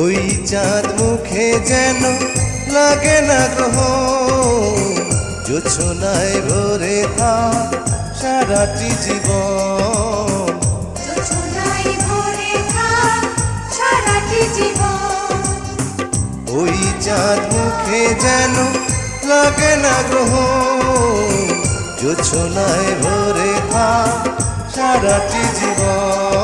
ওই চাঁদ মুখে যেন লাগে না গ্রহ, জোছনায় ভরে থাক সারাটি জীবন। ওই চাঁদ মুখে যেন লাগে না গ্রহ, জোছনায় ভরে থাক সারাটি জীবন।